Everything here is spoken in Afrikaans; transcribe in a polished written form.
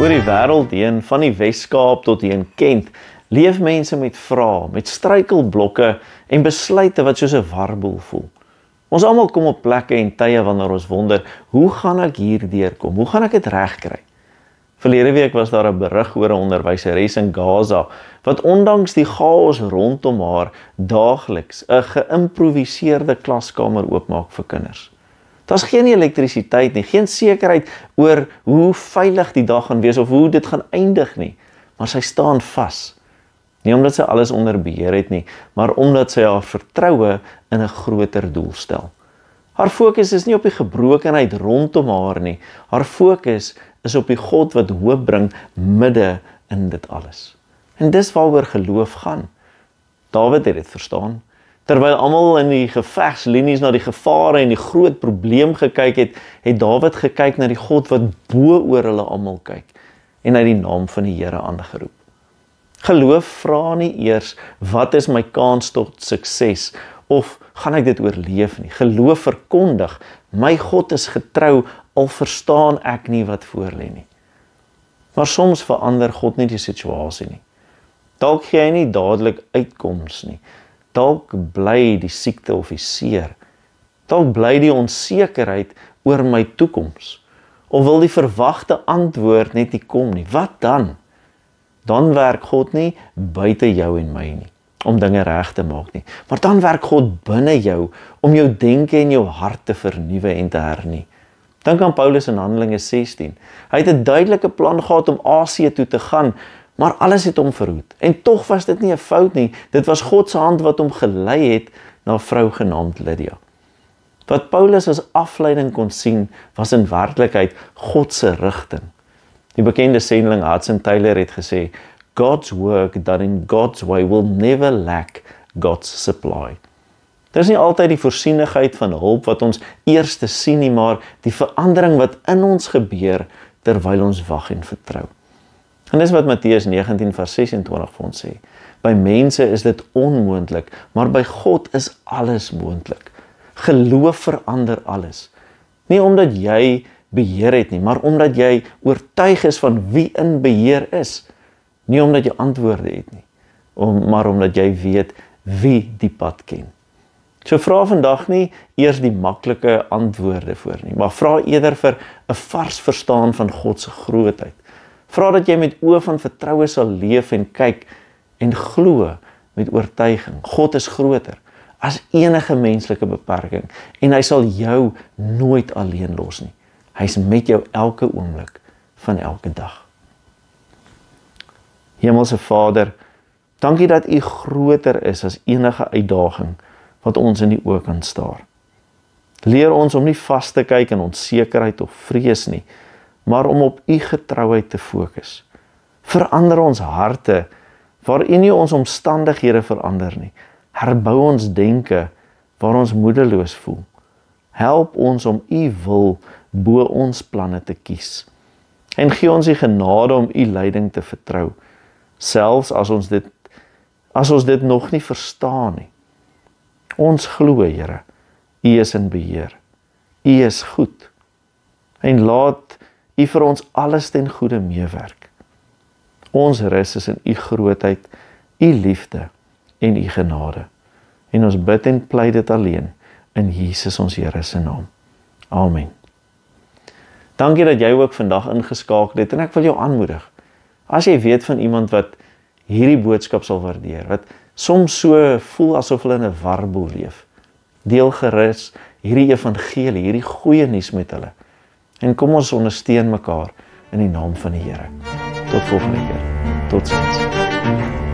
Oor die wêreld heen, van die Wes-Kaap tot hier in Kent, leef mense met vrae, met struikelblokke en besluite wat soos 'n warboel voel. Ons almal kom op plekke en tye wanneer ons wonder, hoe gaan ek hierdeur kom? Hoe gaan ek dit regkry? Verlede week was daar 'n berig oor 'n onderwyseres in Gaza, wat ondanks die chaos rondom haar daagliks 'n geïmproviseerde klaskamer oopmaak vir kinders. Daar's geen elektrisiteit nie, geen sekerheid oor hoe veilig die dag gaan wees of hoe dit gaan eindig nie, maar sy staan vas. Nie omdat sy alles onder beheer het nie, maar omdat sy haar vertroue in 'n groter doel stel. Haar fokus is nie op die gebrokenheid rondom haar nie, haar fokus is op die God wat hoop bring midde in dit alles. En dis waaroor geloof gaan. Dawid het dit verstaan. Terwyl almal in die gevegslinies na die gevare en die groot probleem gekyk het, het Dawid gekyk na die God wat bo oor hulle almal kyk en hy die naam van die Here aangeroep. Geloof vra nie eers, wat is my kans tot sukses, of gaan ek dit oorleef nie. Geloof verkondig, my God is getrou, al verstaan ek nie wat voor lê nie. Maar soms verander God nie die situasie nie. Dalk gee hy nie dadelik uitkoms nie. Dalk bly die siekte of die seer. Dalk bly die onsekerheid oor my toekoms. Of wil die verwagte antwoord net nie kom nie. Wat dan? Dan werk God nie buite jou en my nie, om dinge reg te maak nie. Maar dan werk God binne jou, om jou denke en jou hart te vernuwe en te hernie. Dink aan Paulus in Handelinge 16. Hy het 'n duidelike plan gehad om Asië toe te gaan, maar alles het hom verhoed. En tog was dit nie 'n fout nie, dit was God se hand wat hom gelei het na 'n vrou genaamd Lydia. Wat Paulus as afleiding kon sien, was in werklikheid God se rigting. Die bekende sendeling Hudson Taylor het gesê, God's work done in God's way will never lack God's supply. Dit is nie altyd die voorsienigheid van hulp wat ons eerste sien nie, maar die verandering wat in ons gebeur terwyl ons wag en vertrou. En dis wat Matteus 19 vers 26 vir ons sê. By mense is dit onmoontlik, maar by God is alles moontlik. Geloof verander alles. Nie omdat jy beheer het nie, maar omdat jy oortuig is van wie in beheer is. Nie omdat jy antwoorde het nie, maar omdat jy weet wie die pad ken. So vra vandag nie eers die maklike antwoorde voor nie, maar vra eerder vir 'n vars verstaan van God se grootheid. Vra dat jy met oë van vertroue sal leef en kyk en glo met oortuiging. God is groter as enige menslike beperking en hy sal jou nooit alleen los nie. Hy's met jou elke oomblik van elke dag. Hemelse Vader, dankie dat U groter is as enige uitdaging wat ons in die oë kan staar. Leer ons om nie vas te kyk in onsekerheid of vrees nie, maar om op U getrouheid te fokus. Verander ons harte, waar U nie ons omstandighede verander nie. Herbou ons denke, waar ons moedeloos voel. Help ons om U wil bo ons planne te kies. En gee ons die genade om U leiding te vertrou, selfs as ons dit nog nie verstaan nie. Ons glo, Here, U is in beheer. U is goed. En laat U vir ons alles ten goeie meewerk. Ons rus is in U grootheid, U liefde en U genade. En ons bid en pleit dit alleen in Jesus ons Here se naam. Amen. Dankie dat jy ook vandag ingeskakel het en ek wil jou aanmoedig. As jy weet van iemand wat hierdie boodskap sal waardeer, wat soms so voel asof hulle in 'n warboel leef, deel gerus hierdie evangelie, hierdie goeie nuus met hulle. En kom ons ondersteun mekaar in die naam van die Here. Tot volgende keer. Totsiens.